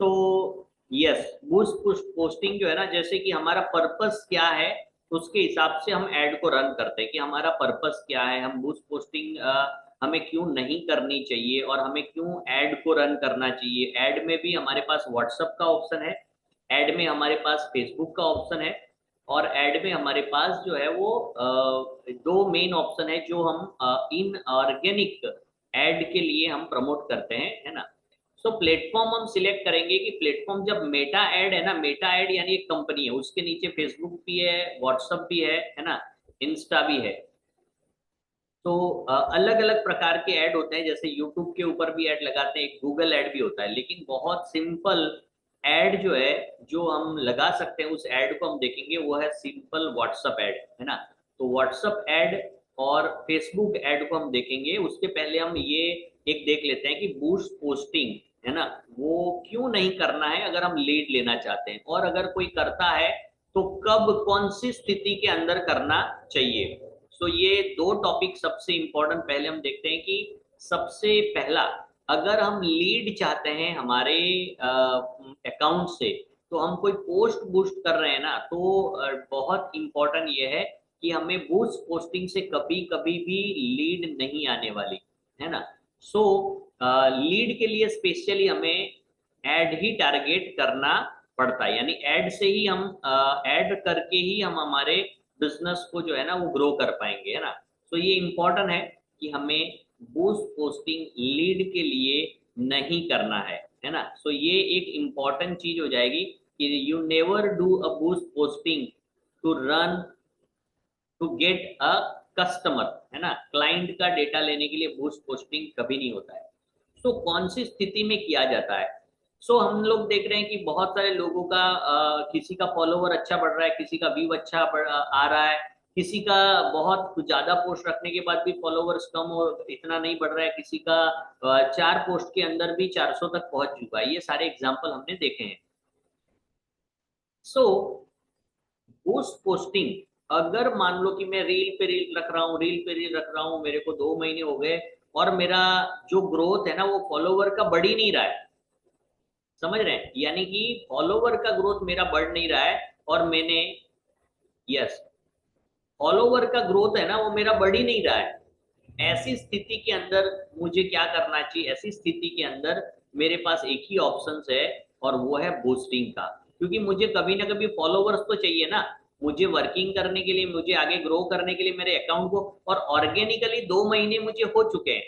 तो yes, boost posting जो है ना, जैसे कि हमारा पर्पस क्या है उसके हिसाब से हम ऐड को रन करते हैं कि हमारा पर्पस क्या है, हम बूस्ट पोस्टिंग हमें क्यों नहीं करनी चाहिए और हमें क्यों ऐड को रन करना चाहिए। ऐड में भी हमारे पास व्हाट्सएप का ऑप्शन है, ऐड में हमारे पास फेसबुक का ऑप्शन है, और ऐड में हमारे पास जो है वो दो मेन ऑप्शन है जो हम इन ऑर्गेनिक ऐड के लिए हम प्रमोट करते हैं, है ना। सो प्लेटफॉर्म हम सिलेक्ट करेंगे कि प्लेटफॉर्म जब मेटा ऐड है ना, मेटा ऐड यानी एक कंपनी है, उसके नीचे फेसबुक भी है, व्हाट्सएप भी है ना, इंस्टा भी है। तो अलग अलग प्रकार के ऐड होते हैं, जैसे यूट्यूब के ऊपर भी ऐड लगाते हैं, गूगल ऐड भी होता है, लेकिन बहुत सिंपल ऐड जो है जो हम लगा सकते हैं उस ऐड को हम देखेंगे, वो है सिंपल व्हाट्सएप ऐड, है ना। तो व्हाट्सएप ऐड और फेसबुक ऐड को हम देखेंगे, उसके पहले हम ये एक देख लेते हैं कि बूस्ट पोस्टिंग है ना, वो क्यों नहीं करना है अगर हम लीड लेना चाहते हैं, और अगर कोई करता है तो कब कौन सी स्थिति के अंदर करना चाहिए। सो ये दो टॉपिक सबसे इंपॉर्टेंट पहले हम देखते हैं कि सबसे पहला, अगर हम लीड चाहते हैं हमारे अकाउंट से, तो हम कोई पोस्ट बूस्ट कर रहे हैं ना, तो बहुत इंपॉर्टेंट ये है कि हमें बूस्ट पोस्टिंग से कभी कभी भी लीड नहीं आने वाली, है ना। सो लीड के लिए स्पेशली हमें ऐड ही टारगेट करना पड़ता है, यानी ऐड से ही हम ऐड करके ही हम हमारे बिजनेस को जो है ना वो ग्रो कर पाएंगे, है ना। तो ये इंपॉर्टेंट है कि हमें बूस्ट पोस्टिंग लीड के लिए नहीं करना है ना। सो ये एक इंपॉर्टेंट चीज हो जाएगी कि you never do a boost posting to run to get a customer, है ना। क्लाइंट का डेटा लेने के लिए बूस्ट पोस्टिंग कभी नहीं होता है। सो कौन सी स्थिति में किया जाता है। सो हम लोग देख रहे हैं कि बहुत सारे लोगों का किसी का फॉलोवर अच्छा बढ़ रहा है, किसी का व्यू अच्छा आ रहा है, किसी का बहुत ज्यादा पोस्ट रखने के बाद भी फॉलोवर्स कम और इतना नहीं बढ़ रहा है, किसी का 4 पोस्ट के अंदर भी 400 तक पहुंच चुका है। ये सारे एग्जाम्पल हमने देखे हैं। सो पोस्ट पोस्टिंग, अगर मान लो कि मैं रील पे रील रख रहा हूँ, रील पे रील रख रहा हूँ, मेरे को 2 महीने हो गए और मेरा जो ग्रोथ है ना वो फॉलोवर का बढ़ ही नहीं रहा है, समझ रहे हैं, यानी कि फॉलोवर का ग्रोथ मेरा बढ़ नहीं रहा है, और मैंने, यस, फॉलोवर का ग्रोथ है ना वो मेरा बढ़ ही नहीं रहा है। ऐसी स्थिति के अंदर मुझे क्या करना चाहिए, ऐसी स्थिति के अंदर मेरे पास एक ही ऑप्शन है, और वो है बूस्टिंग का। क्योंकि मुझे कभी ना कभी फॉलोवर्स तो चाहिए ना, मुझे वर्किंग करने के लिए, मुझे आगे ग्रो करने के लिए मेरे अकाउंट को, और ऑर्गेनिकली 2 महीने मुझे हो चुके हैं,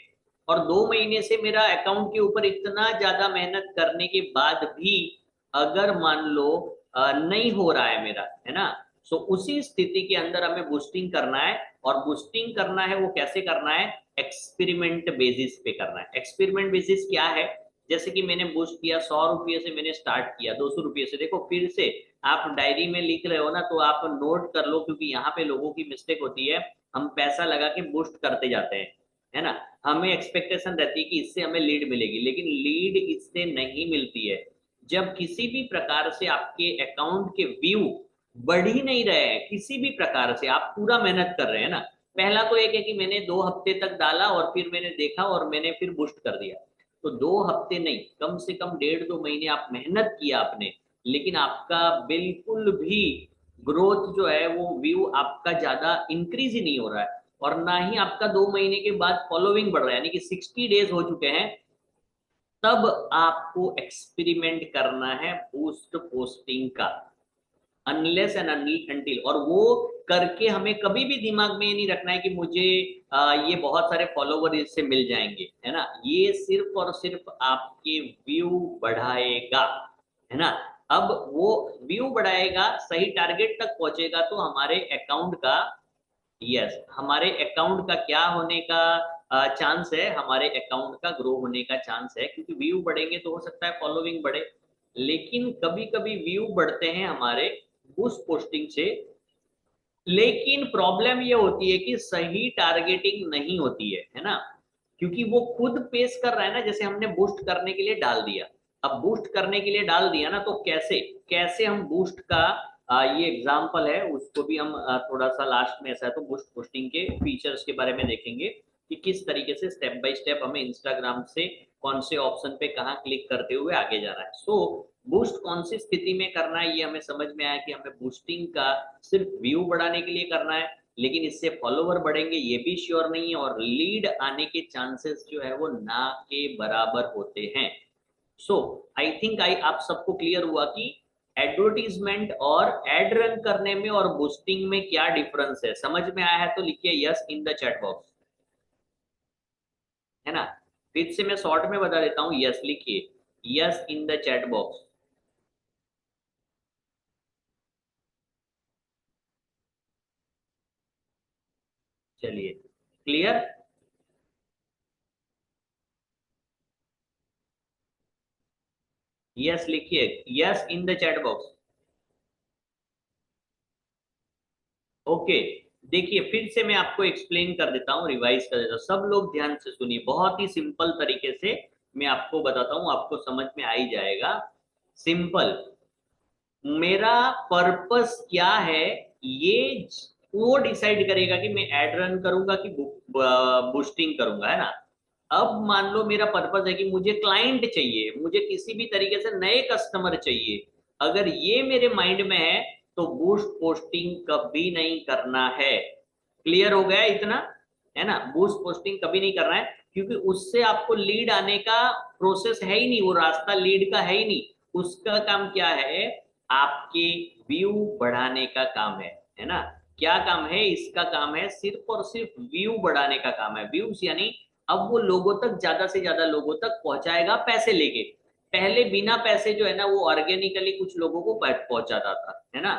और 2 महीने से मेरा अकाउंट के ऊपर इतना ज्यादा मेहनत करने के बाद भी अगर मान लो नहीं हो रहा है मेरा, है ना। सो उसी स्थिति के अंदर हमें बूस्टिंग करना है, और बूस्टिंग करना है वो कैसे करना है, एक्सपेरिमेंट बेसिस पे करना है। एक्सपेरिमेंट बेसिस क्या है, जैसे कि मैंने बूस्ट किया, 100 रुपये से मैंने स्टार्ट किया, 200 रुपये से, देखो फिर से आप डायरी में लिख रहे हो ना तो आप नोट कर लो, क्योंकि यहाँ पे लोगों की मिस्टेक होती है, हम पैसा लगा के बूस्ट करते जाते हैं, है ना। हमें एक्सपेक्टेशन रहती है कि इससे हमें लीड मिलेगी, लेकिन लीड इससे नहीं मिलती है। जब किसी भी प्रकार से आपके अकाउंट के व्यू बढ़ ही नहीं रहे हैं, किसी भी प्रकार से आप पूरा मेहनत कर रहे हैं ना, पहला तो एक है कि मैंने 2 हफ्ते तक डाला और फिर मैंने देखा और मैंने फिर बूस्ट कर दिया, तो 2 हफ्ते नहीं, कम से कम 1.5-2 महीने आप मेहनत किया आपने, लेकिन आपका बिल्कुल भी ग्रोथ जो है वो व्यू आपका ज्यादा इंक्रीज ही नहीं हो रहा है, और ना ही आपका 2 महीने के बाद फॉलोइंग बढ़ रहा है, यानी कि 60 डेज हो चुके हैं, तब आपको एक्सपेरिमेंट करना है बूस्ट पोस्टिंग का, अनलेस एंड अनटिल। और वो करके हमें कभी भी दिमाग में ये नहीं रखना है कि मुझे ये बहुत सारे फॉलोवर इससे मिल जाएंगे, है ना। ये सिर्फ और सिर्फ आपके व्यू बढ़ाएगा, है ना। अब वो व्यू बढ़ाएगा, सही टारगेट तक पहुंचेगा तो हमारे अकाउंट का, यस, हमारे अकाउंट का क्या होने का चांस है, हमारे अकाउंट का ग्रो होने का चांस है, क्योंकि व्यू बढ़ेंगे तो हो सकता है फॉलोइंग बढ़े। लेकिन कभी कभी व्यू बढ़ते हैं हमारे बूस्ट पोस्टिंग से, लेकिन प्रॉब्लम ये होती है कि सही टारगेटिंग नहीं होती है ना। क्योंकि वो खुद पेश कर रहा है ना, जैसे हमने बूस्ट करने के लिए डाल दिया, अब बूस्ट करने के लिए डाल दिया ना, तो कैसे कैसे हम बूस्ट का ये एग्जांपल है, उसको भी हम थोड़ा सा लास्ट में, ऐसा है तो बूस्ट पोस्टिंग के फीचर्स के बारे में देखेंगे कि किस तरीके से स्टेप बाय स्टेप हमें इंस्टाग्राम से कौन से ऑप्शन पे कहाँ क्लिक करते हुए आगे जाना है। सो बूस्ट कौन सी स्थिति में करना है ये हमें समझ में आया कि हमें बूस्टिंग का सिर्फ व्यू बढ़ाने के लिए करना है, लेकिन इससे फॉलोवर बढ़ेंगे ये भी श्योर नहीं है, और लीड आने के चांसेस जो है वो ना के बराबर होते हैं। सो आई थिंक आई आप सबको क्लियर हुआ कि एडवर्टीजमेंट और एड रन करने में और बूस्टिंग में क्या डिफरेंस है। समझ में आया है तो लिखिए yes in the chat box, है ना। फिर से मैं शॉर्ट में बता देता हूं, यस लिखिए, yes in the chat box. चलिए, क्लियर। यस लिखिए, yes in the chat box. Okay, देखिए फिर से मैं आपको एक्सप्लेन कर देता हूँ, रिवाइज कर देता हूँ, सब लोग ध्यान से सुनिए, बहुत ही सिंपल तरीके से मैं आपको बताता हूँ, आपको समझ में आ ही जाएगा। सिंपल, मेरा पर्पस क्या है ये वो डिसाइड करेगा कि मैं एड रन करूंगा कि बूस्टिंग करूंगा, है ना। अब मान लो मेरा पर्पस है कि मुझे क्लाइंट चाहिए, मुझे किसी भी तरीके से नए कस्टमर चाहिए, अगर ये मेरे माइंड में है तो बूस्ट पोस्टिंग कभी नहीं करना है। क्लियर हो गया इतना, है ना। बूस्ट पोस्टिंग कभी नहीं करना है, क्योंकि उससे आपको लीड आने का प्रोसेस है ही नहीं, वो रास्ता लीड का है ही नहीं। उसका काम क्या है, आपके व्यू बढ़ाने का काम है ना। क्या काम है इसका, काम है सिर्फ और सिर्फ व्यू बढ़ाने का काम है। व्यूज यानी अब वो लोगों तक, ज्यादा से ज्यादा लोगों तक पहुंचाएगा पैसे लेके। पहले बिना पैसे जो है ना वो ऑर्गेनिकली कुछ लोगों को पहुंचाता था, है ना।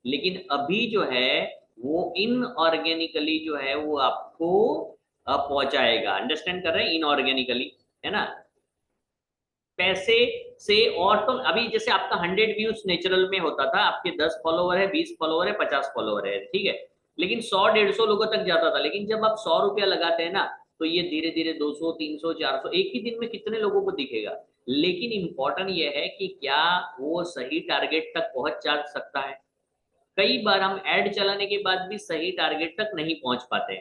लेकिन अभी जो है वो इनऑर्गेनिकली जो है वो आपको पहुंचाएगा। अंडरस्टैंड कर रहे हैं, इनऑर्गेनिकली, है ना। पैसे से ऑटो, अभी जैसे आपका 100 व्यूज नेचुरल में होता था, आपके 10 फॉलोवर है, 20 फॉलोवर है, 50 फॉलोवर है, ठीक है, लेकिन 100 150 लोगों तक जाता था। लेकिन जब आप 100 रुपया लगाते हैं ना, तो ये धीरे धीरे 200 300 400 एक ही दिन में कितने लोगों को दिखेगा। लेकिन इंपॉर्टेंट ये है कि क्या वो सही टारगेट तक पहुंच जा सकता है। कई बार हम एड चलाने के बाद भी सही टारगेट तक नहीं पहुंच पाते।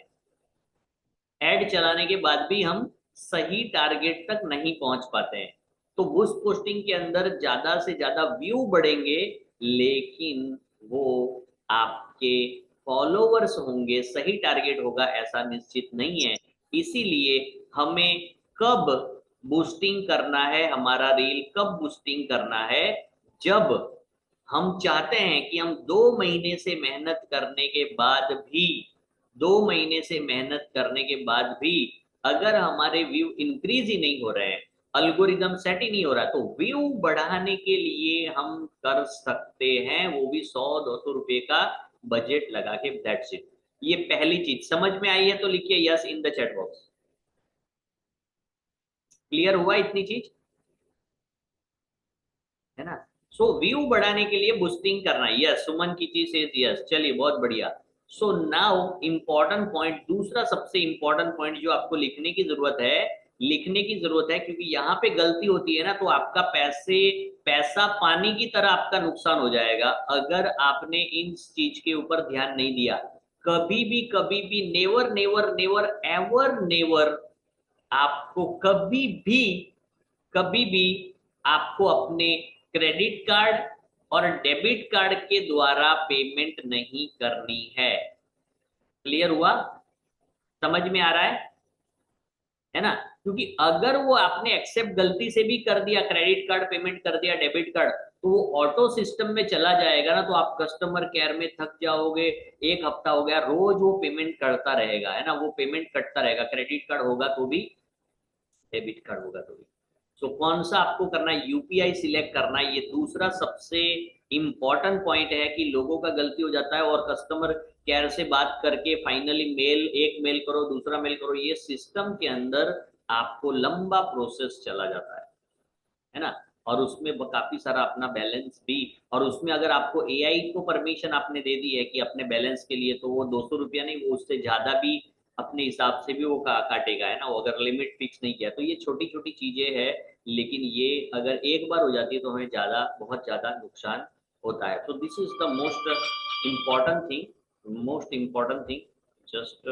एड चलाने के बाद भी हम सही टारगेट तक नहीं पहुंच पाते हैं। तो बुश पोस्टिंग के अंदर ज्यादा से ज्यादा व्यू बढ़ेंगे, लेकिन वो आपके फॉलोवर्स होंगे, सही टारगेट होगा ऐसा निश्चित नहीं है। इसीलिए हमें कब बूस्टिंग करना है, हमारा रील कब बूस्टिंग करना है, जब हम चाहते हैं कि हम 2 महीने से मेहनत करने के बाद भी, 2 महीने से मेहनत करने के बाद भी अगर हमारे व्यू इंक्रीज ही नहीं हो रहे हैं, अल्गोरिदम सेट ही नहीं हो रहा, तो व्यू बढ़ाने के लिए हम कर सकते हैं, वो भी 100 200 रुपए का बजट लगा के, दैट्स इट। ये पहली चीज समझ में आई है तो लिखिए yes in the chat box. Clear हुआ इतनी चीज, है ना। सो व्यू बढ़ाने के लिए बूस्टिंग करना, यस सुमन की चीज से यस, चलिए बहुत बढ़िया। सो नाउ इंपॉर्टेंट पॉइंट, दूसरा सबसे इंपॉर्टेंट पॉइंट जो आपको लिखने की जरूरत है, लिखने की जरूरत है, क्योंकि यहाँ पे गलती होती है ना तो आपका पैसा पानी की तरह आपका नुकसान हो जाएगा अगर आपने इन चीज के ऊपर ध्यान नहीं दिया। कभी भी never never never ever never, आपको कभी भी आपको अपने क्रेडिट कार्ड और डेबिट कार्ड के द्वारा पेमेंट नहीं करनी है। क्लियर हुआ, समझ में आ रहा है ना। क्योंकि अगर वो आपने एक्सेप्ट गलती से भी कर दिया, क्रेडिट कार्ड पेमेंट कर दिया, डेबिट कार्ड, तो वो ऑटो सिस्टम में चला जाएगा ना, तो आप कस्टमर केयर में थक जाओगे। एक हफ्ता हो गया, रोज वो पेमेंट करता रहेगा, है ना, वो पेमेंट कटता रहेगा, क्रेडिट कार्ड होगा तो भी, डेबिट कार्ड होगा तो भी। सो कौन सा आपको करना है, यूपीआई सिलेक्ट करना है। ये दूसरा सबसे इंपॉर्टेंट पॉइंट है कि लोगों का गलती हो जाता है और कस्टमर केयर से बात करके फाइनली मेल, एक मेल करो दूसरा मेल करो, ये सिस्टम के अंदर आपको लंबा प्रोसेस चला जाता है ना। और उसमें काफी सारा अपना बैलेंस भी, और उसमें अगर आपको एआई को परमिशन आपने दे दी है कि अपने बैलेंस के लिए, तो वो 200 रुपया नहीं, वो उससे ज्यादा भी अपने हिसाब से भी वो काटेगा, है ना, वो अगर लिमिट फिक्स नहीं किया। तो ये छोटी छोटी चीजें हैं, लेकिन ये अगर एक बार हो जाती है तो हमें ज्यादा, बहुत ज्यादा नुकसान होता है। तो this is the most important thing, most important thing, just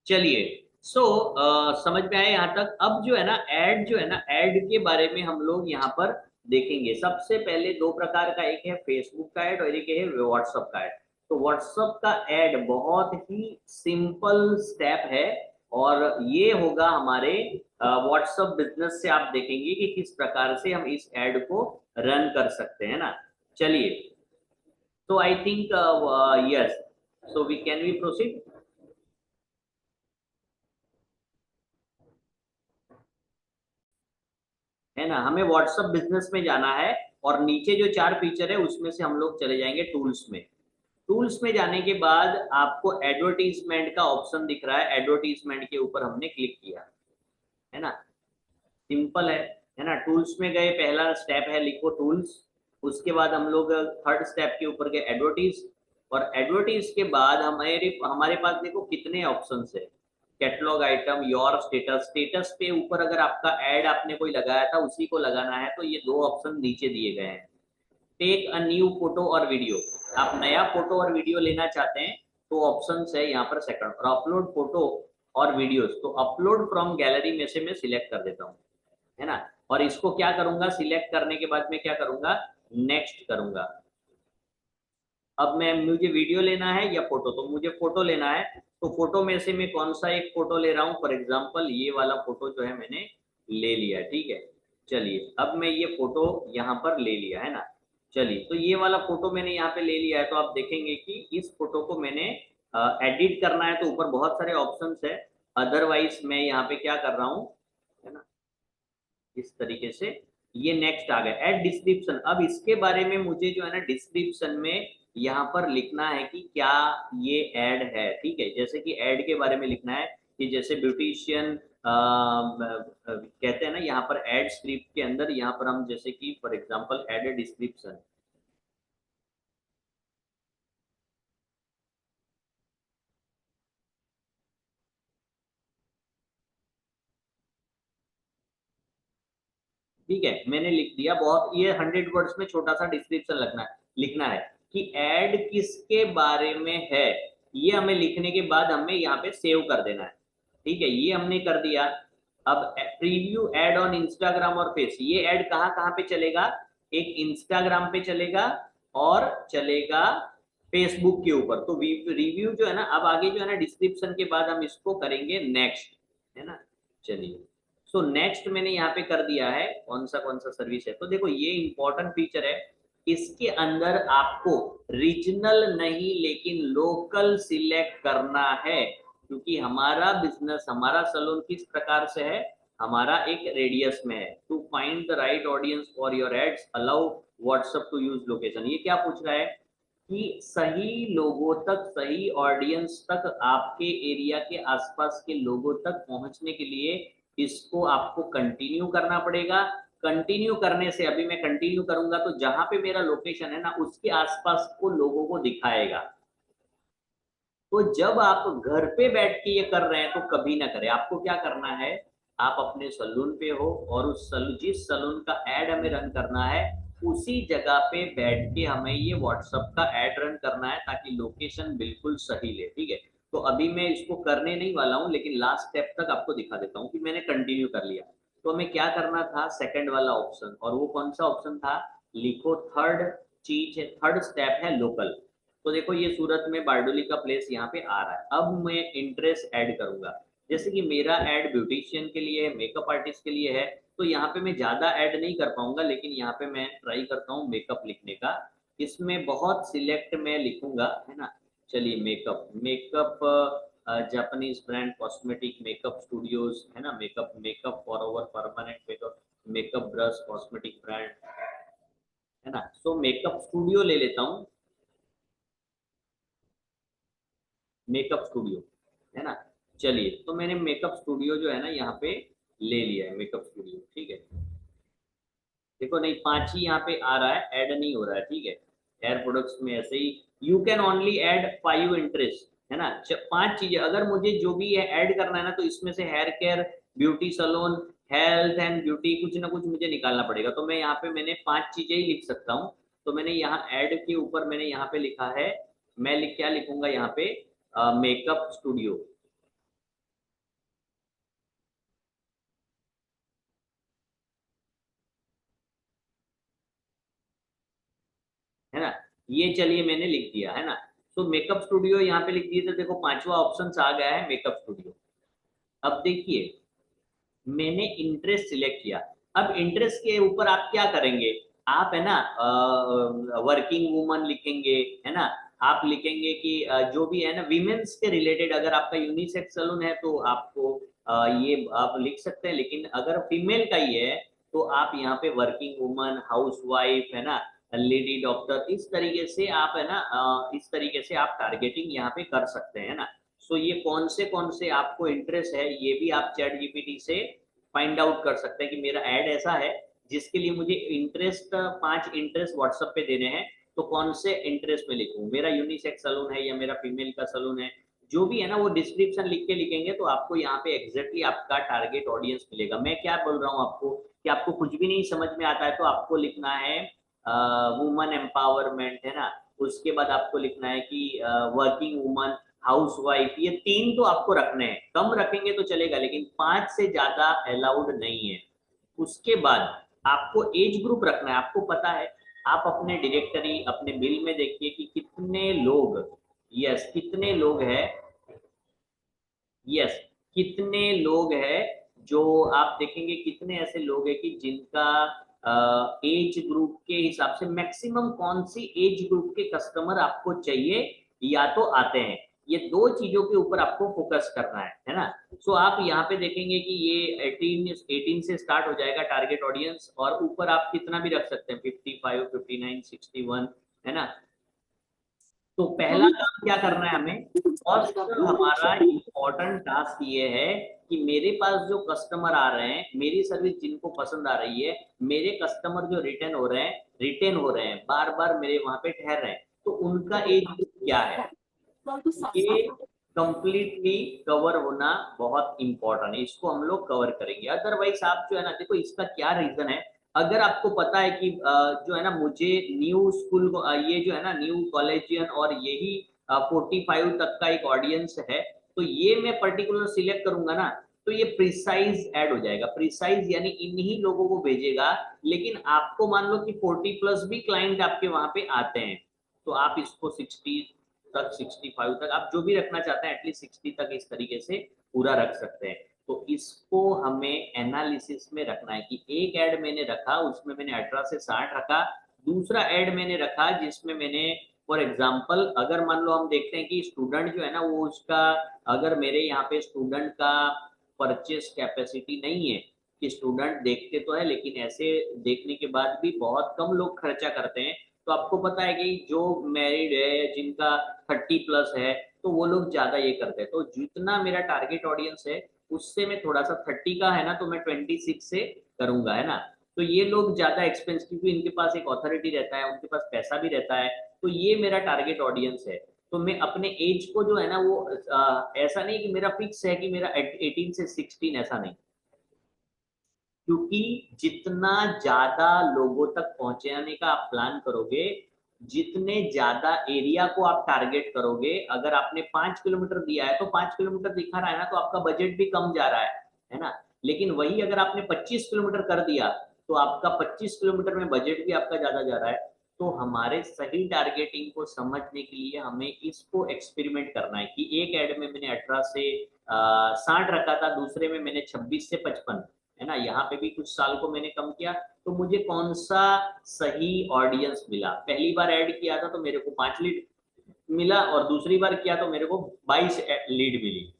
चलिए, सो समझ में आया यहाँ तक। अब जो है ना ऐड, जो है ना ऐड के बारे में हम लोग यहाँ पर देखेंगे। सबसे पहले दो प्रकार का, एक है फेसबुक का ऐड और एक है व्हाट्सअप का ऐड। तो व्हाट्सअप का ऐड बहुत ही सिंपल स्टेप है, और ये होगा हमारे व्हाट्सअप बिजनेस से। आप देखेंगे कि किस प्रकार से हम इस ऐड को रन कर सकते हैं ना। चलिए, तो I think yes, so we can we proceed, है ना। हमें व्हाट्सएप बिजनेस में जाना है, और नीचे जो चार फीचर है उसमें से हम लोग चले जाएंगे टूल्स में। टूल्स में जाने के बाद आपको एडवर्टीजमेंट का ऑप्शन दिख रहा है, एडवर्टीजमेंट के ऊपर हमने क्लिक किया, है ना। सिंपल है ना। टूल्स में गए, पहला स्टेप है लिखो टूल्स। उसके बाद हम लोग थर्ड स्टेप के ऊपर गए एडवर्टीज, और एडवर्टीज के बाद हमारे हमारे पास देखो कितने ऑप्शंस है। Catalogue item, your status, status पे ऊपर अगर आपका ऐड आपने कोई लगाया था उसी को लगाना है, तो ये दो ऑप्शन नीचे दिए गए हैं। टेक अ न्यू फोटो और वीडियो, आप नया फोटो और वीडियो लेना चाहते हैं तो ऑप्शन है यहाँ पर सेकंड। और अपलोड फोटो और वीडियोस, तो अपलोड फ्रॉम गैलरी में से मैं सिलेक्ट कर देता हूँ, है ना। और इसको क्या करूंगा, सिलेक्ट करने के बाद मैं क्या करूंगा, नेक्स्ट करूंगा। अब मैं, मुझे वीडियो लेना है या फोटो, तो मुझे फोटो लेना है, तो फोटो में से मैं कौन सा एक फोटो ले रहा हूँ, फॉर एग्जांपल ये वाला फोटो जो है मैंने ले लिया, ठीक है। चलिए, अब मैं ये फोटो यहाँ पर ले लिया, है ना। चलिए, तो ये वाला फोटो मैंने यहाँ पे ले लिया है, तो आप देखेंगे कि इस फोटो को मैंने एडिट करना है, तो ऊपर बहुत सारे ऑप्शंस है। अदरवाइज मैं यहाँ पे क्या कर रहा हूँ, है ना, इस तरीके से। ये नेक्स्ट आ गया, ऐड डिस्क्रिप्शन। अब इसके बारे में मुझे जो है ना डिस्क्रिप्शन में यहाँ पर लिखना है कि क्या ये ऐड है, ठीक है। जैसे कि ऐड के बारे में लिखना है कि जैसे ब्यूटिशियन कहते हैं ना, यहाँ पर ऐड स्क्रिप्ट के अंदर यहाँ पर हम जैसे कि for example add a description, ठीक है, मैंने लिख दिया। बहुत, ये 100 वर्ड्स में छोटा सा डिस्क्रिप्शन लिखना है कि ऐड किसके बारे में है। ये हमें लिखने के बाद हमें यहाँ पे सेव कर देना है, ठीक है। ये हमने कर दिया। अब प्रीव्यू ऐड ऑन इंस्टाग्राम और फेस, ये ऐड कहाँ कहाँ पे चलेगा, एक इंस्टाग्राम पे चलेगा और चलेगा फेसबुक के ऊपर। तो रिव्यू जो है ना, अब आगे जो है ना डिस्क्रिप्शन के बाद हम इसको करेंगे नेक्स्ट, है ना। चलिए, सो नेक्स्ट मैंने यहाँ पे कर दिया है। कौन सा सर्विस है, तो देखो ये इंपॉर्टेंट फीचर है। इसके अंदर आपको रीजनल नहीं लेकिन लोकल सिलेक्ट करना है, क्योंकि हमारा बिजनेस, हमारा सलून किस प्रकार से है, हमारा एक रेडियस में है। To find the right audience for your ads, allow WhatsApp to use location. ये क्या पूछ रहा है कि सही लोगों तक, सही ऑडियंस तक, आपके एरिया के आसपास के लोगों तक पहुंचने के लिए इसको आपको कंटिन्यू करना पड़ेगा। कंटिन्यू करने से, अभी मैं कंटिन्यू करूंगा तो जहां पे मेरा लोकेशन है ना उसके आसपास को लोगों को दिखाएगा। तो जब आप घर पे बैठ के ये कर रहे हैं तो कभी ना करें। आपको क्या करना है, आप अपने सलून पे हो और उस जिस सलून का एड हमें रन करना है उसी जगह पे बैठ के हमें ये व्हाट्सएप का एड रन करना है, ताकि लोकेशन बिल्कुल सही ले, ठीक है। तो अभी मैं इसको करने नहीं वाला हूँ, लेकिन लास्ट स्टेप तक आपको दिखा देता हूँ कि मैंने कंटिन्यू कर लिया। तो हमें क्या करना था, सेकंड वाला ऑप्शन, और वो कौन सा ऑप्शन था, लिखो थर्ड चीज है, थर्ड स्टेप है लोकल। तो देखो ये सूरत में बारडोली का प्लेस यहाँ पे आ रहा है। अब मैं इंटरेस्ट ऐड करूंगा, जैसे कि मेरा ऐड ब्यूटिशियन के लिए है, मेकअप आर्टिस्ट के लिए है, तो यहाँ पे मैं ज्यादा ऐड नहीं कर पाऊंगा, लेकिन यहाँ पे मैं ट्राई करता हूँ मेकअप लिखने का। इसमें बहुत सिलेक्ट मैं लिखूंगा, है ना। चलिए, makeup, makeup Japanese brand cosmetic makeup studios, है ना। Makeup, makeup for over permanent makeup, makeup brush cosmetic brand, है ना। सो मेकअप स्टूडियो ले लेता हूँ, मेकअप स्टूडियो, है ना। चलिए, तो मैंने मेकअप स्टूडियो जो है ना यहाँ पे ले लिया है, मेकअप स्टूडियो, ठीक है। देखो, नहीं, पांच ही यहाँ पे आ रहा है, ऐड नहीं हो रहा है, ठीक है। हेयर प्रोडक्ट्स में ऐसे ही, you can only add 5 interest, है ना। पांच चीजें अगर मुझे जो भी है ऐड करना है ना, तो इसमें से hair care, beauty salon, health and beauty, कुछ ना कुछ मुझे निकालना पड़ेगा। तो मैं यहाँ पे मैंने पांच चीजें ही लिख सकता हूँ। तो मैंने यहाँ ऐड के ऊपर मैंने यहाँ पे लिखा है, मैं क्या लिखूंगा यहाँ पे, मेकअप स्टूडियो, ये चलिए मैंने लिख दिया है ना। तो मेकअप स्टूडियो यहाँ पे लिख दिए, तो देखो पांचवा ऑप्शन आ गया है मेकअप स्टूडियो। अब देखिए मैंने इंटरेस्ट सिलेक्ट किया। अब इंटरेस्ट के ऊपर आप क्या करेंगे, आप है ना वर्किंग वुमन लिखेंगे, है ना। आप लिखेंगे कि जो भी है ना विमेन्स के रिलेटेड, अगर आपका यूनिसेक्स सैलून है तो आपको ये आप लिख सकते हैं, लेकिन अगर फीमेल का ही है तो आप यहाँ पे वर्किंग वुमन, हाउस वाइफ, है ना, लेडी डॉक्टर, इस तरीके से आप है ना इस तरीके से आप टारगेटिंग यहाँ पे कर सकते हैं ना। सो ये कौन से आपको इंटरेस्ट है, ये भी आप चैट जीपीटी से फाइंड आउट कर सकते हैं कि मेरा ऐड ऐसा है जिसके लिए मुझे इंटरेस्ट, 5 इंटरेस्ट व्हाट्सएप पे देने हैं, तो कौन से इंटरेस्ट में लिखूं, मेरा यूनिसेक्स सलून है या मेरा फीमेल का सलून है, जो भी है ना वो डिस्क्रिप्शन लिख के लिखेंगे तो आपको यहाँ पे एग्जैक्टली आपका टारगेट ऑडियंस मिलेगा। मैं क्या बोल रहा हूँ आपको कि आपको कुछ भी नहीं समझ में आता है तो आपको लिखना है वुमन एम्पावरमेंट, है ना। उसके बाद आपको लिखना है कि वर्किंग वुमन, हाउस वाइफ, ये 3 तो आपको रखने हैं, कम रखेंगे तो चलेगा लेकिन 5 से ज्यादा अलाउड नहीं है। उसके बाद आपको एज ग्रुप रखना है। आपको पता है, आप अपने डायरेक्टरी अपने बिल में देखिए कि कितने लोग, यस कितने लोग हैं, यस कितने लोग हैं, जो आप देखेंगे कितने ऐसे लोग हैं कि जिनका एज ग्रुप के हिसाब से मैक्सिमम कौन सी एज ग्रुप के कस्टमर आपको चाहिए या तो आते हैं, ये 2 चीजों के ऊपर आपको फोकस करना है ना। सो आप यहाँ पे देखेंगे कि ये 18 से स्टार्ट हो जाएगा टारगेट ऑडियंस, और ऊपर आप कितना भी रख सकते हैं, 55, 59, 61, है ना। तो पहला काम क्या करना है हमें, फर्स्ट हमारा इम्पोर्टेंट टास्क ये है कि मेरे पास जो कस्टमर आ रहे हैं, मेरी सर्विस जिनको पसंद आ रही है, मेरे कस्टमर जो रिटर्न हो रहे हैं, बार बार मेरे वहां पे ठहर रहे हैं, तो उनका एज ग्रुप क्या है, ये कंप्लीटली कवर होना बहुत इंपॉर्टेंट है। इसको हम लोग कवर करेंगे। अदरवाइज आप जो है ना, देखो इसका क्या रीजन है, अगर आपको पता है कि जो है ना मुझे न्यू स्कूल, ये जो है ना न्यू कॉलेजियन और यही 45 तक का एक ऑडियंस है, तो ये मैं पर्टिकुलर सिलेक्ट करूंगा ना, तो ये प्रिसाइज ऐड हो जाएगा। प्रिसाइज यानी इन्हीं लोगों को भेजेगा, लेकिन आपको मान लो कि 40 प्लस भी क्लाइंट आपके वहां पे आते हैं, तो आप इसको 60 तक, 65 तक, आप जो भी रखना चाहते हैं एटलीस्ट 60 तक इस तरीके से पूरा रख सकते हैं। तो इसको हमें एनालिसिस में रखना है कि एक ऐड मैंने रखा उसमें मैंने 18 से 60 रखा, दूसरा ऐड मैंने रखा जिसमें मैंने फॉर एग्जांपल, अगर मान लो हम देखते हैं कि स्टूडेंट जो है ना वो उसका, अगर मेरे यहाँ पे स्टूडेंट का परचेस कैपेसिटी नहीं है, कि स्टूडेंट देखते तो है लेकिन ऐसे देखने के बाद भी बहुत कम लोग खर्चा करते हैं, तो आपको पता है कि जो मैरिड है, जिनका 30 प्लस है, तो वो लोग ज्यादा ये करते हैं। तो जितना मेरा टारगेट ऑडियंस है उससे मैं थोड़ा सा 30 का है ना, तो मैं 26 से करूंगा, है ना। तो ये लोग ज्यादा एक्सपेंस, क्योंकि इनके पास एक ऑथोरिटी रहता है, उनके पास पैसा भी रहता है, तो ये मेरा टारगेट ऑडियंस है। तो मैं अपने एज को जो है ना वो ऐसा नहीं कि मेरा फिक्स है कि मेरा 18 से 16, ऐसा नहीं, क्योंकि जितना ज्यादा लोगों तक पहुंचाने का आप प्लान करोगे, जितने ज्यादा एरिया को आप टारगेट करोगे, अगर आपने 5 किलोमीटर दिया है तो 5 किलोमीटर दिखा रहा है ना, तो आपका बजट भी कम जा रहा है ना। लेकिन वही अगर आपने 25 किलोमीटर कर दिया तो आपका 25 किलोमीटर में बजट भी आपका ज्यादा जा रहा है। तो हमारे सही टारगेटिंग को समझने के लिए हमें इसको एक्सपेरिमेंट करना है कि एक ऐड में मैंने 18 से 60 रखा था, दूसरे में मैंने 26 से 55, है ना, यहाँ पे भी कुछ साल को मैंने कम किया, तो मुझे कौन सा सही ऑडियंस मिला। पहली बार ऐड किया था तो मेरे को 5 लीड मिला, और दूसरी बार किया तो मेरे को 22 लीड मिली,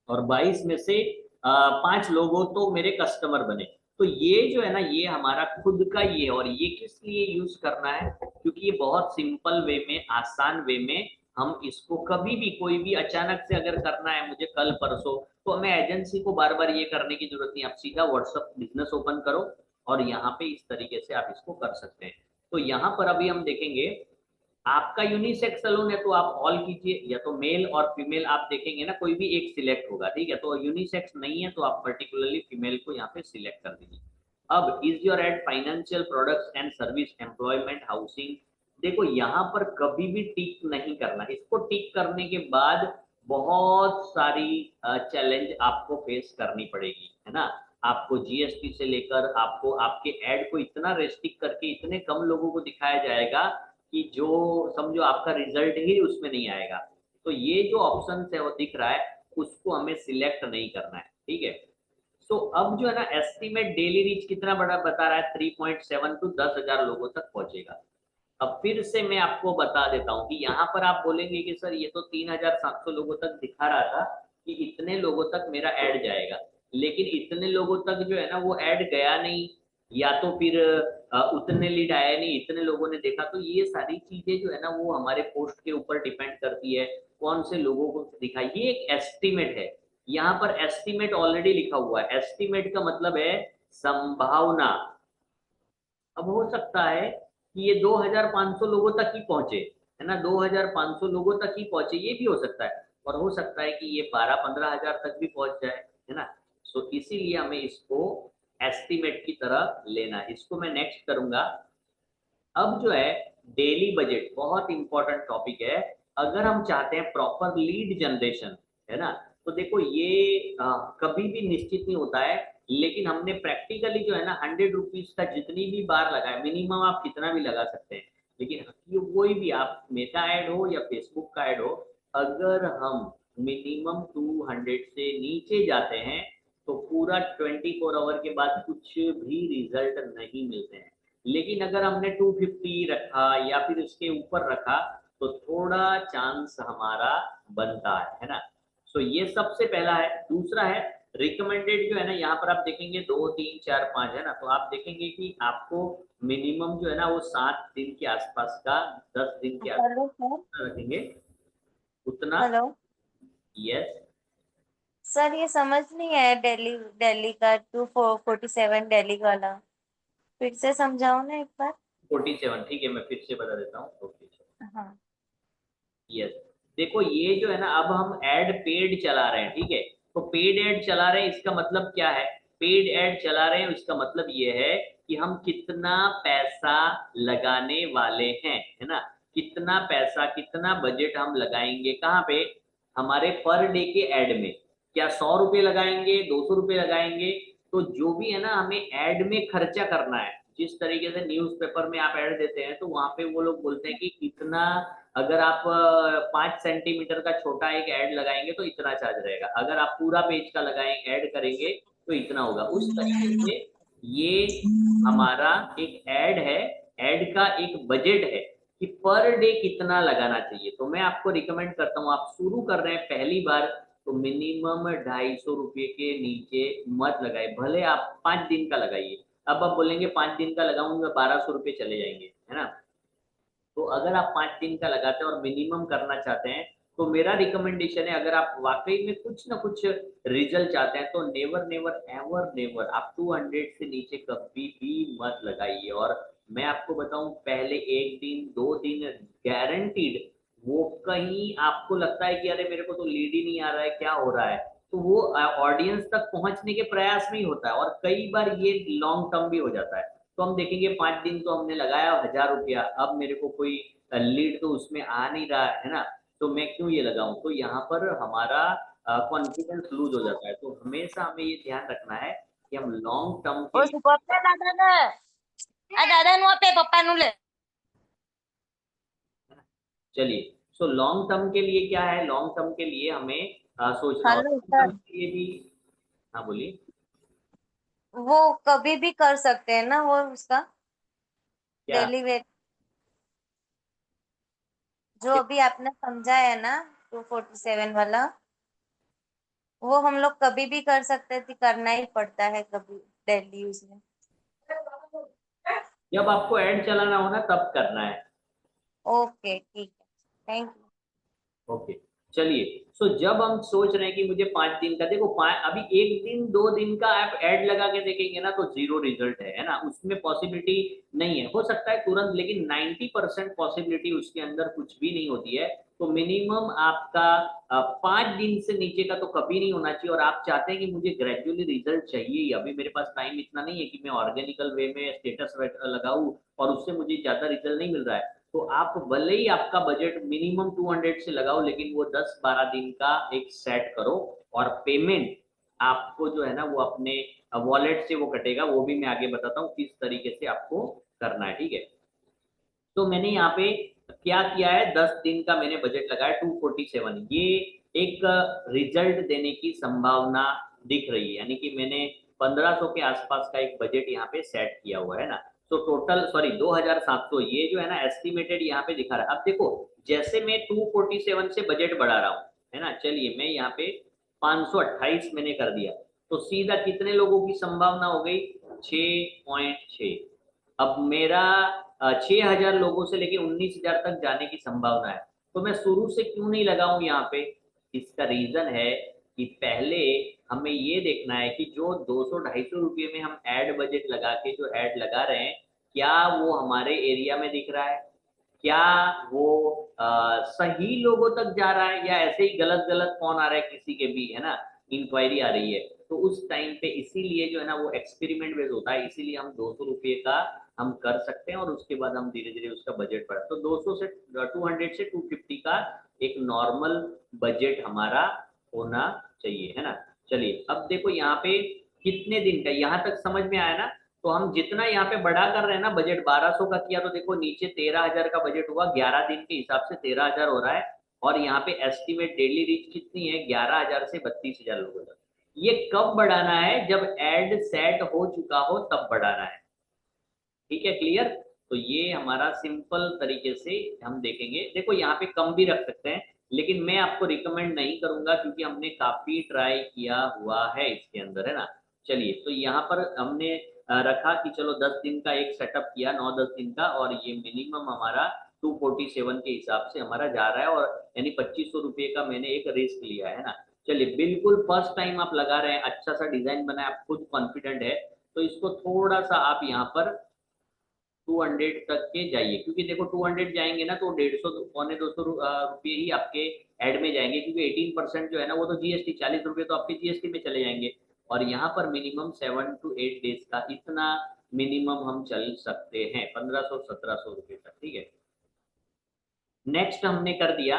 और 22 में से 5 लोगों तो मेरे कस्टमर बने। तो ये जो है ना ये हमारा खुद का ये है, और ये किस लिए यूज करना है, क्योंकि ये बहुत सिंपल वे में, आसान वे में हम इसको कभी भी, कोई भी अचानक से अगर करना है मुझे कल परसों, तो हमें एजेंसी को बार बार ये करने की जरूरत नहीं। आप सीधा व्हाट्सअप बिजनेस ओपन करो और यहाँ पे इस तरीके से आप इसको कर सकते हैं। तो यहाँ पर अभी हम देखेंगे, आपका यूनिसेक्स सैलून है तो आप ऑल कीजिए, या तो मेल और फीमेल आप देखेंगे ना, कोई भी एक सिलेक्ट होगा, ठीक है। तो यूनिसेक्स नहीं है तो आप पर्टिकुलरली फीमेल को यहाँ पे सिलेक्ट कर दीजिए। अब is your add financial products and service, employment, housing, देखो यहाँ पर कभी भी टिक नहीं करना। इसको टिक करने के बाद बहुत सारी चैलेंज आपको फेस करनी पड़ेगी, है ना। आपको जीएसटी से लेकर आपको आपके एड को इतना रेस्ट्रिक्ट करके इतने कम लोगों को दिखाया जाएगा कि जो समझो आपका रिजल्ट ही उसमें नहीं आएगा। तो ये जो ऑप्शन है वो दिख रहा है, उसको हमें सिलेक्ट नहीं करना है, ठीक है। सो अब जो है ना एस्टिमेट डेली रीच कितना बड़ा बता रहा है, 3.7 टू 10,000 लोगों तक पहुंचेगा। अब फिर से मैं आपको बता देता हूँ कि यहाँ पर आप बोलेंगे कि सर ये तो 3,700 लोगों तक दिखा रहा था कि इतने लोगों तक मेरा ऐड जाएगा, लेकिन इतने लोगों तक जो है ना वो ऐड गया नहीं, या तो फिर उतने लीड आया नहीं, इतने लोगों ने देखा। तो ये सारी चीजें जो है ना वो हमारे पोस्ट के ऊपर डिपेंड करती है, कौन से लोगों को दिखा। ये एक एस्टिमेट है, यहाँ पर एस्टिमेट ऑलरेडी लिखा हुआ है। एस्टिमेट का मतलब है संभावना। अब हो सकता है कि ये 2,500 लोगों तक ही पहुंचे, है ना, 2,500 लोगों तक ही पहुंचे, ये भी हो सकता है। और हो सकता है कि ये 12-15 हजार तक भी पहुंच जाए, है ना। सो इसीलिए हमें इसको एस्टिमेट की तरह लेना है। इसको मैं नेक्स्ट करूंगा। अब जो है डेली बजट बहुत इंपॉर्टेंट टॉपिक है। अगर हम चाहते हैं प्रॉपर लीड जनरेशन, है ना, तो देखो ये कभी भी निश्चित नहीं होता है, लेकिन हमने प्रैक्टिकली जो है ना 100 रुपीज का जितनी भी बार लगाया, मिनिमम आप कितना भी लगा सकते हैं, लेकिन ये कोई भी आप मेटा ऐड हो या फेसबुक का ऐड हो, अगर हम मिनिमम 200 से नीचे जाते हैं तो पूरा 24 आवर के बाद कुछ भी रिजल्ट नहीं मिलते हैं। लेकिन अगर हमने 250 रखा या फिर उसके ऊपर रखा तो थोड़ा चांस हमारा बनता है ना। सो ये सबसे पहला है। दूसरा है रिकमेंडेड जो है ना, यहाँ पर आप देखेंगे 2, 3, 4, 5 है ना, तो आप देखेंगे कि आपको मिनिमम जो है ना वो 7 दिन के आसपास का, 10 दिन के हेलो सर। आसपास रखेंगे उतना। Hello yes. सर, ये समझ नहीं आया दिल्ली दिल्ली का 247 दिल्ली वाला। फिर से समझाओ ना एक बार। 47, ठीक है, मैं फिर से बता देता हूँ। हाँ। यस। देखो ये जो है ना, अब हम एड पेड चला रहे हैं, ठीक है। तो पेड एड चला रहे हैं, इसका मतलब क्या है, पेड एड चला रहे हैं इसका मतलब ये है कि हम कितना पैसा लगाने वाले हैं, है ना। कितना पैसा, कितना बजट हम लगाएंगे कहाँ पे, हमारे पर डे के ऐड में। क्या 100 रुपये लगाएंगे, 200 रुपये लगाएंगे। तो जो भी है ना हमें ऐड में खर्चा करना है, जिस तरीके से न्यूज़पेपर में आप ऐड देते हैं तो वहां पे वो लोग बोलते हैं कि इतना, अगर आप 5 सेंटीमीटर का छोटा एक ऐड लगाएंगे तो इतना चार्ज रहेगा, अगर आप पूरा पेज का लगाएं ऐड करेंगे तो इतना होगा। उस तरीके से ये हमारा एक ऐड है, ऐड का एक बजट है कि पर डे कितना लगाना चाहिए। तो मैं आपको रिकमेंड करता हूँ, आप शुरू कर रहे हैं पहली बार तो मिनिमम 250 रुपये के नीचे मत लगाए, भले आप 5 दिन का लगाइए। अब आप बोलेंगे 5 दिन का लगाऊंगा 1,200 रुपये चले जाएंगे, है ना। तो अगर आप 5 दिन का लगाते हैं और मिनिमम करना चाहते हैं तो मेरा रिकमेंडेशन है, अगर आप वाकई में कुछ ना कुछ रिजल्ट चाहते हैं तो नेवर नेवर एवर नेवर आप 200 से नीचे कभी भी मत लगाइए। और मैं आपको बताऊं, पहले 1 दिन 2 दिन गारंटीड वो कहीं आपको लगता है कि अरे मेरे को तो लीड ही नहीं आ रहा है, क्या हो रहा है, तो वो ऑडियंस तक पहुंचने के प्रयास में ही होता है, और कई बार ये लॉन्ग टर्म भी हो जाता है। तो हम देखेंगे 5 दिन तो हमने लगाया 1,000 रुपया, अब मेरे को कोई लीड तो उसमें आ नहीं रहा है ना, तो मैं क्यों ये लगाऊं। तो यहाँ पर हमारा कॉन्फिडेंस लूज हो जाता है। तो हमेशा हमें ये ध्यान रखना है कि हम लॉन्ग टर्म के ઓ लिए। પપ્પા દાદા ને આ દાદા નું આપે પપ્પા નું ले। चलिए, सो लॉन्ग टर्म के लिए क्या है, लॉन्ग टर्म के लिए हमें सोचना होगा, हेलो लॉन्ग टर्म सर। के लिए भी। हाँ बोलिए। वो कभी भी कर सकते हैं ना वो उसका क्या। डेली वेट जो अभी आपने समझा है ना 247 वाला, वो हम लोग कभी भी कर सकते थे, करना ही पड़ता है कभी डेली यूज में। जब आपको ऐड चलाना हो ना तब करना है। ओके ठीक है। Thank you. ओके। चलिए, सो जब हम सोच रहे हैं कि मुझे 5 दिन का, देखो अभी 1 दिन 2 दिन का आप ऐड लगा के देखेंगे ना तो जीरो रिजल्ट है ना, उसमें पॉसिबिलिटी नहीं है। हो सकता है तुरंत, लेकिन 90% पॉसिबिलिटी उसके अंदर कुछ भी नहीं होती है। तो मिनिमम आपका 5 दिन से नीचे का तो कभी नहीं होना चाहिए। और आप चाहते हैं कि मुझे ग्रेजुअली रिजल्ट चाहिए ही, अभी मेरे पास टाइम इतना नहीं है कि मैं ऑर्गेनिकल वे में स्टेटस लगाऊं और उससे मुझे ज्यादा रिजल्ट नहीं मिल रहा है, तो आप भले ही आपका बजट मिनिमम 200 से लगाओ, लेकिन वो 10-12 दिन का एक सेट करो। और पेमेंट आपको जो है ना वो अपने वॉलेट से वो कटेगा, वो भी मैं आगे बताता हूँ किस तरीके से आपको करना है, ठीक है। तो मैंने यहाँ पे क्या किया है, 10 दिन का मैंने बजट लगाया 247। ये एक रिजल्ट देने की संभावना दिख रही है, यानी कि मैंने 1500 के आसपास का एक बजट यहाँ पे सेट किया हुआ है ना। तो टोटल सॉरी 2700 ये जो है ना एस्टिमेटेड यहाँ पे दिखा रहा है। अब देखो जैसे मैं 247 से बजट बढ़ा रहा हूँ है ना, चलिए मैं यहाँ पे 528 मैंने कर दिया, तो सीधा कितने लोगों की संभावना हो गई, 6.6। अब मेरा 6000 लोगों से लेके 19000 तक जाने की संभावना है, तो मैं शुरू से क्यों नहीं लगाऊं यहाँ पे। इसका रीजन है कि पहले हमें ये देखना है कि जो 200-250 रुपये में हम एड बजट लगा के जो एड लगा रहे हैं, क्या वो हमारे एरिया में दिख रहा है, क्या वो सही लोगों तक जा रहा है, या ऐसे ही गलत गलत फोन आ रहा है किसी के भी है ना, इंक्वायरी आ रही है। तो उस टाइम पे इसीलिए जो है ना वो एक्सपेरिमेंट बेस होता है, इसीलिए हम 200 रुपये का हम कर सकते हैं और उसके बाद हम धीरे धीरे उसका बजट बढ़ा। तो 200 से 250 का एक नॉर्मल बजट हमारा होना चाहिए है ना। चलिए अब देखो यहाँ पे कितने दिन का, यहाँ तक समझ में आया ना। तो हम जितना यहाँ पे बढ़ा कर रहे हैं ना, बजट 1200 का किया तो देखो नीचे 13000 का बजट हुआ, 11 दिन के हिसाब से 13000 हो रहा है। और यहाँ पे एस्टिमेट डेली रीच कितनी है, 11000 से 32000 लोगों तक। ये कब बढ़ाना है, जब एड सेट हो चुका हो तब बढ़ाना है। ठीक है, क्लियर। तो ये हमारा सिंपल तरीके से हम देखेंगे। देखो यहाँ पे कम भी रख सकते हैं, लेकिन मैं आपको रिकमेंड नहीं करूंगा क्योंकि हमने काफी ट्राई किया हुआ है इसके अंदर है ना। चलिए तो यहाँ पर हमने रखा कि चलो 10 दिन का एक सेटअप किया, 9-10 दिन का, और ये मिनिमम हमारा 247 के हिसाब से हमारा जा रहा है, और यानी 2500 रुपये का मैंने एक रिस्क लिया है ना। चलिए बिल्कुल फर्स्ट टाइम आप लगा रहे हैं, अच्छा सा डिजाइन बनाए, आप खुद कॉन्फिडेंट है, तो इसको थोड़ा सा आप यहाँ पर 200 तक के जाइए, क्योंकि देखो 200 जाएंगे ना तो 150 पौने 200 रुपये ही आपके ऐड में जाएंगे, क्योंकि 18% जो है ना वो तो जीएसटी, 40 रुपये तो आपके जीएसटी में चले जाएंगे। और यहाँ पर मिनिमम 7 to 8 डेज का इतना मिनिमम हम चल सकते हैं, 1500-1700 रुपये तक। ठीक है, नेक्स्ट हमने कर दिया।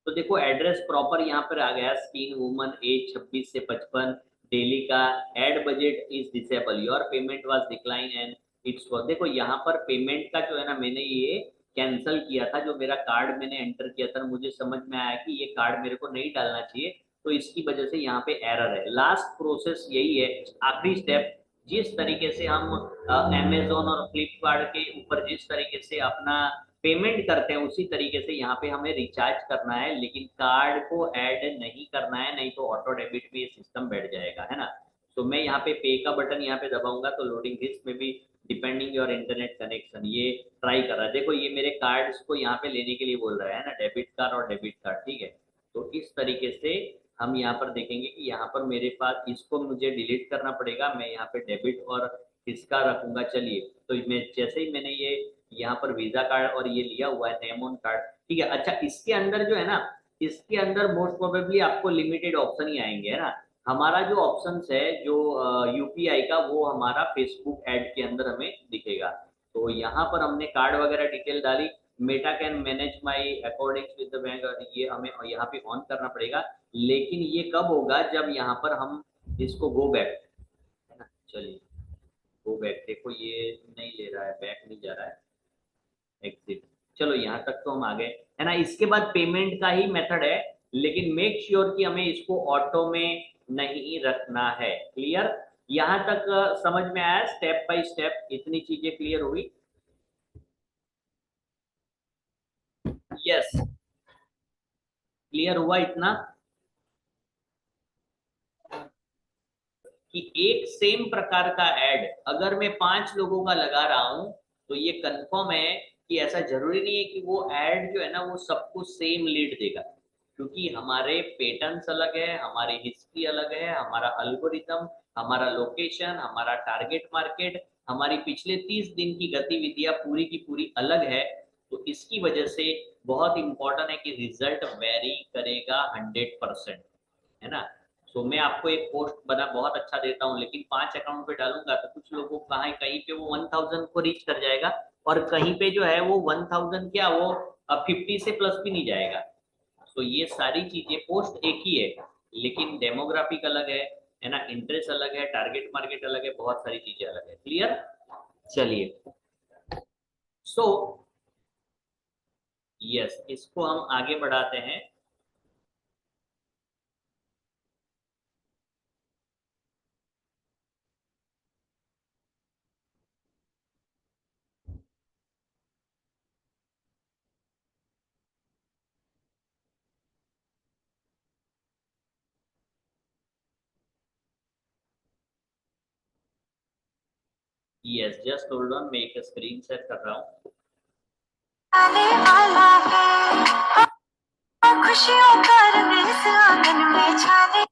तो देखो एड्रेस प्रॉपर यहाँ पर आ गया, स्किन वुमन, एज 26 से 55, डेली का ad budget is disable, your payment was decline and it's for. देखो यहाँ पर पेमेंट का जो है ना मैंने ये कैंसिल किया था, जो मेरा कार्ड मैंने एंटर किया था, मुझे समझ में आया कि ये कार्ड मेरे को नहीं डालना चाहिए, तो इसकी वजह से यहाँ पे एरर है। लास्ट प्रोसेस यही है, आखिरी स्टेप, जिस तरीके से हम अमेजोन और फ्लिपकार्ट के ऊपर जिस तरीके से अपना पेमेंट करते हैं उसी तरीके से यहाँ पे हमें रिचार्ज करना है, लेकिन कार्ड को ऐड नहीं करना है, नहीं तो ऑटो डेबिट में ये सिस्टम बैठ जाएगा है ना। तो मैं यहाँ पे पे का बटन यहाँ पे दबाऊंगा तो लोडिंग हिस्ट में भी डिपेंडिंग योर इंटरनेट कनेक्शन ये ट्राई कर रहा है। देखो ये मेरे कार्ड्स को यहाँ पे लेने के लिए बोल रहा है ना, डेबिट कार्ड और डेबिट कार्ड। ठीक है, तो इस तरीके से हम यहाँ पर देखेंगे कि यहाँ पर मेरे पास इसको मुझे डिलीट करना पड़ेगा, मैं यहाँ पे डेबिट और इसका रखूंगा। चलिए तो मैं जैसे ही मैंने ये यहाँ पर वीजा कार्ड और ये लिया हुआ है नेम ऑन कार्ड, ठीक है। अच्छा इसके अंदर जो है ना, इसके अंदर मोस्ट प्रोबेबली आपको लिमिटेड ऑप्शन ही आएंगे है ना। हमारा जो ऑप्शन है जो यूपीआई का, वो हमारा फेसबुक ऐड के अंदर हमें दिखेगा। तो यहाँ पर हमने कार्ड वगैरह डिटेल डाली, Meta can manage my according with the bank, ये हमें यहाँ पे ऑन करना पड़ेगा। लेकिन ये कब होगा, जब यहाँ पर हम इसको गो बैक है ना। चलिए गो बैक, देखो ये नहीं ले रहा है, बैक नहीं जा रहा है, एग्जिट। चलो यहाँ तक तो हम आ गए है ना। इसके बाद पेमेंट का ही मेथड है, लेकिन मेक श्योर कि हमें इसको ऑटो में नहीं रखना है। क्लियर, यहाँ तक समझ में आया, स्टेप बाय स्टेप इतनी चीजें क्लियर हुई। यस, क्लियर हुआ इतना कि एक सेम प्रकार का ऐड अगर मैं 5 लोगों का लगा रहा हूं, तो ये कंफर्म है कि ऐसा जरूरी नहीं है कि वो ऐड जो है ना वो सबको सेम लीड देगा, क्योंकि हमारे पैटर्न्स अलग है, हमारी हिस्ट्री अलग है, हमारा अल्गोरिथम, हमारा लोकेशन, हमारा टारगेट मार्केट, हमारी पिछले 30 दिन की गतिविधियां पूरी की पूरी अलग है। तो इसकी वजह से बहुत इंपॉर्टेंट है कि रिजल्ट वेरी करेगा 100%, है ना। सो मैं आपको एक पोस्ट बना बहुत अच्छा देता हूँ, लेकिन 5 अकाउंट पे डालूंगा तो कुछ लोगों को कहीं कहीं पे वो 1000 को रीच कर जाएगा, और कहीं पे जो है वो 1000 क्या, वो 50 से प्लस भी नहीं जाएगा। तो ये सारी चीजें, पोस्ट एक ही है लेकिन डेमोग्राफिक अलग है ना, इंटरेस्ट अलग है, टारगेट मार्केट अलग है, बहुत सारी चीजें अलग है। क्लियर, चलिए सो यस, इसको हम आगे बढ़ाते हैं। यस, जस्ट होल्ड ऑन, मैं एक स्क्रीन शेयर कर रहा हूँ। आने वाला है खुशियों का रंग इस आंगन में छाने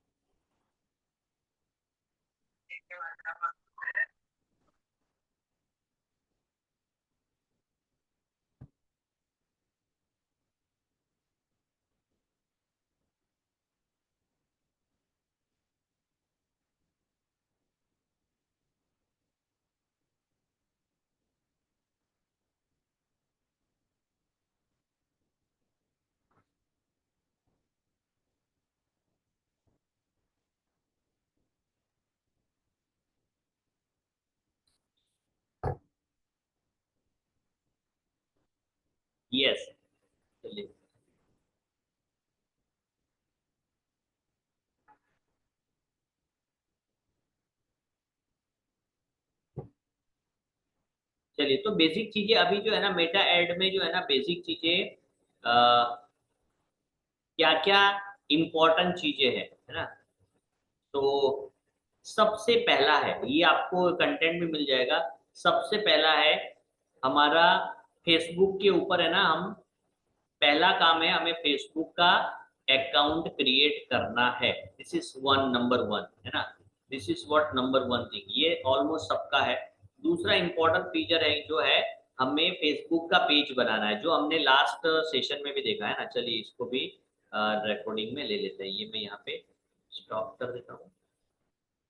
यस, चलिए। चलिए, तो बेसिक चीजें अभी जो है ना मेटा एड में जो है ना बेसिक चीजें क्या क्या इम्पोर्टेंट चीजें हैं, है ना। तो सबसे पहला है, ये आपको कंटेंट में मिल जाएगा। सबसे पहला है हमारा फेसबुक के ऊपर है ना, हम पहला काम है हमें फेसबुक का अकाउंट क्रिएट करना है। This is one, number one, है ना। This is what number one thing, ये ऑलमोस्ट सबका है। दूसरा इंपॉर्टेंट फीचर है जो है हमें फेसबुक का पेज बनाना है, जो हमने लास्ट सेशन में भी देखा है ना। चलिए, इसको भी रिकॉर्डिंग में ले लेते हैं। ये मैं यहाँ पे स्टॉप कर देता हूँ।